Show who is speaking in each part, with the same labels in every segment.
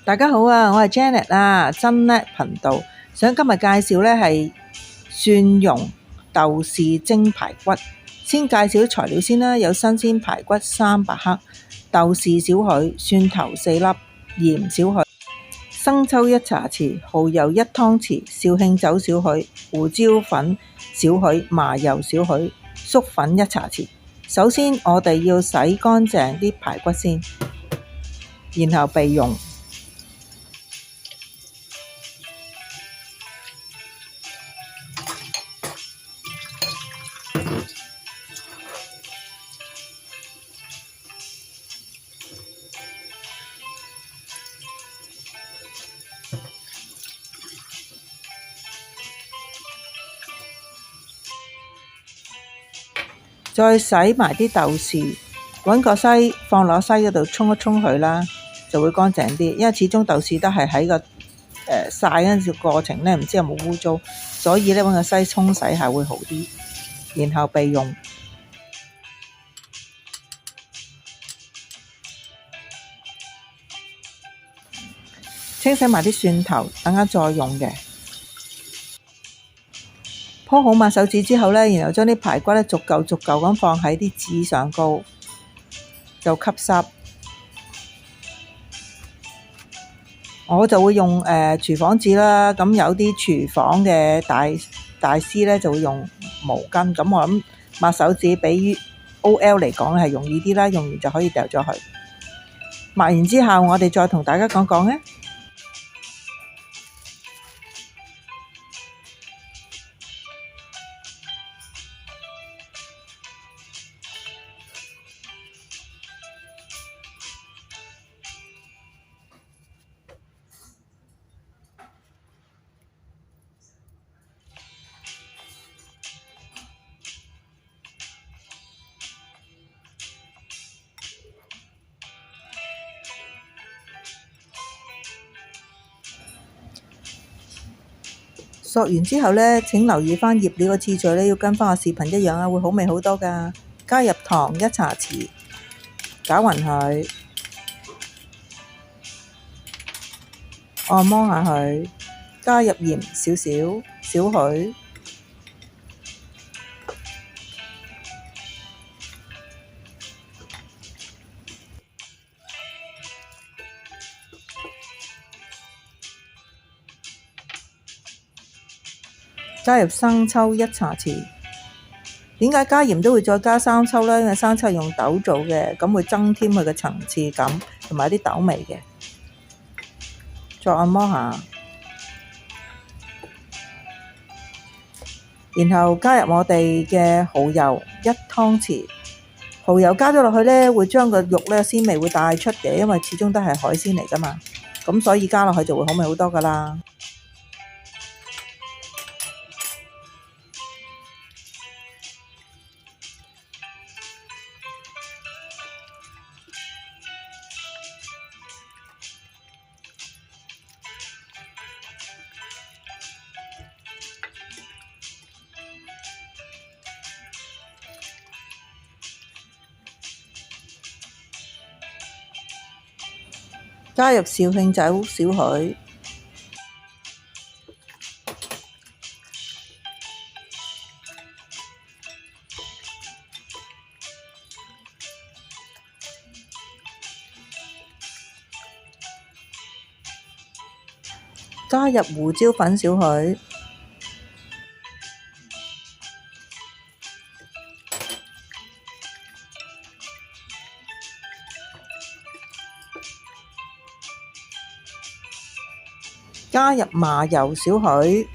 Speaker 1: 大家好啊，我係 Janet 啊，真叻頻道。想今日介紹呢係蒜蓉豆豉蒸排骨。先介紹啲材料先啦，有新鮮排骨300克，豆豉少許，蒜頭4粒，鹽少許，生抽1茶匙，蠔油1湯匙，紹興酒少許，胡椒粉少許，麻油少許，粟粉1茶匙。首先我哋要洗乾淨啲排骨先，然後備用。再洗埋啲豆豉，揾個篩放落篩嗰度沖一沖佢啦，就會乾淨啲。因為始終豆豉都係喺個曬嗰陣時過程呢，唔知有冇污糟，所以呢揾個篩沖洗下會好啲。然後備用。清洗埋啲蒜頭，等間再用嘅。鋪好抹手紙之後呢，然後將啲排骨呢逐嚿逐嚿咁放喺啲紙上高，就吸濕。我就會用廚房紙啦，咁有啲廚房嘅大師呢就會用毛巾，咁我諗抹手紙比 OL 嚟講係容易啲啦，用完就可以掉咗佢。抹完之後，我哋再同大家講講呢。索完之後呢，請留意返醃料嘅次序呢，要跟返個視頻一樣啊，會好味好多㗎。加入糖1茶匙，攪勻佢，按摩下佢，加入鹽少許，加入生抽1茶匙。點解加鹽都會再加生抽呢？因為生抽係用豆做嘅，咁會增添佢嘅層次感同埋啲豆味嘅。再按摩下，然後加入我哋嘅蠔油1湯匙。蠔油加咗落去呢，會將個肉呢鮮味會帶出嘅，因為始終都係海鮮嚟㗎嘛，咁所以加落去就會好味好多㗎啦。加入紹興酒少許，加入胡椒粉少許，加入麻油少許，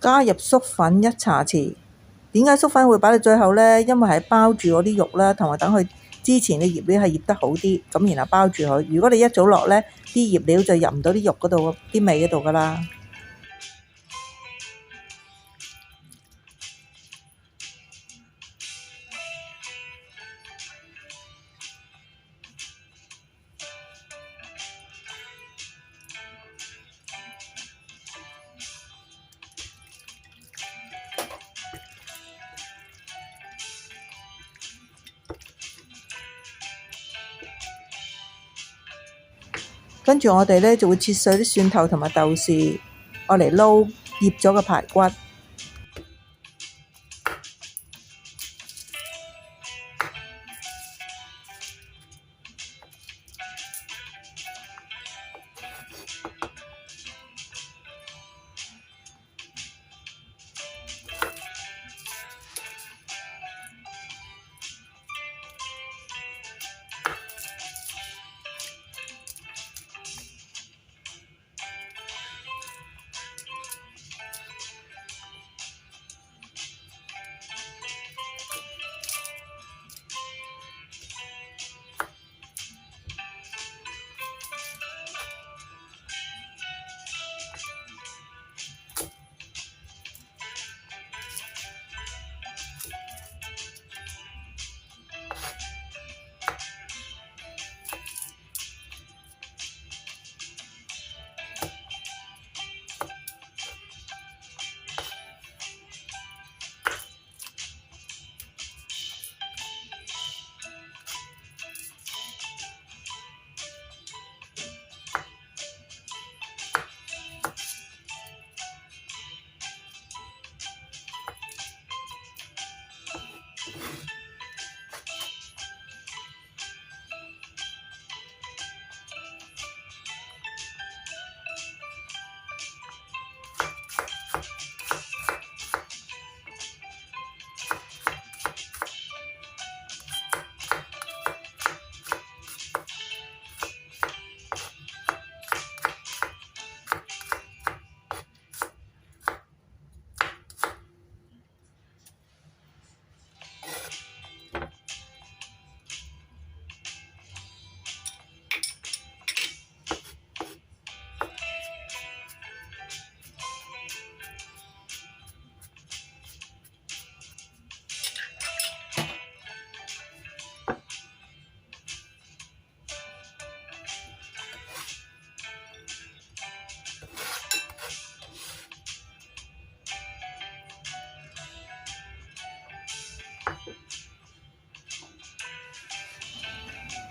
Speaker 1: 加入粟粉1茶匙。點解粟粉會擺到最後呢？因為係包住嗰啲肉啦，同埋等佢之前嘅醃料係醃得好啲，咁然後包住佢。如果你一早落呢，啲醃料就入唔到啲肉嗰度，啲味嗰度㗎啦。跟住我哋呢就會切碎啲蒜頭同埋豆豉，愛嚟撈醃咗嘅排骨。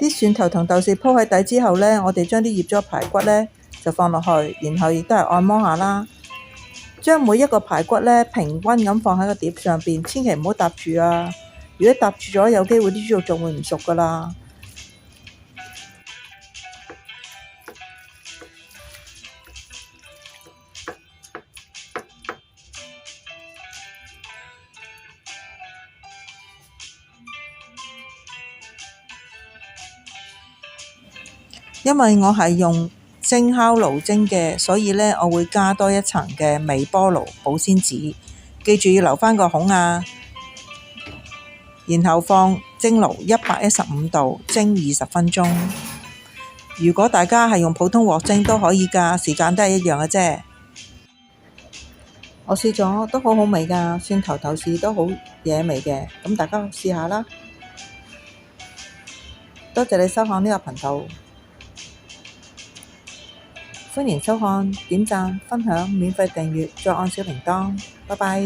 Speaker 1: 啲蒜頭同豆豉鋪喺底之後呢，我哋將啲醃咗排骨呢就放落去，然後亦都係按摩下啦。將每一個排骨呢平均咁放喺個碟上邊，千祈唔好搭住啊！如果搭住咗，有機會啲豬肉仲會唔熟噶啦。因為我係用蒸烤爐蒸嘅，所以呢，我會加多一層嘅微波爐保鮮紙，記住要留返個孔啊。然後放蒸爐115度蒸20分鐘。如果大家係用普通鑊蒸都可以㗎，時間都係一樣嘅啫。我試咗都好好味㗎，蒜頭豆豉都好惹味嘅，咁大家試下啦。多謝你收看呢個頻道。歡迎收看、點讚、分享、免費訂閱，再按小鈴鐺。拜拜。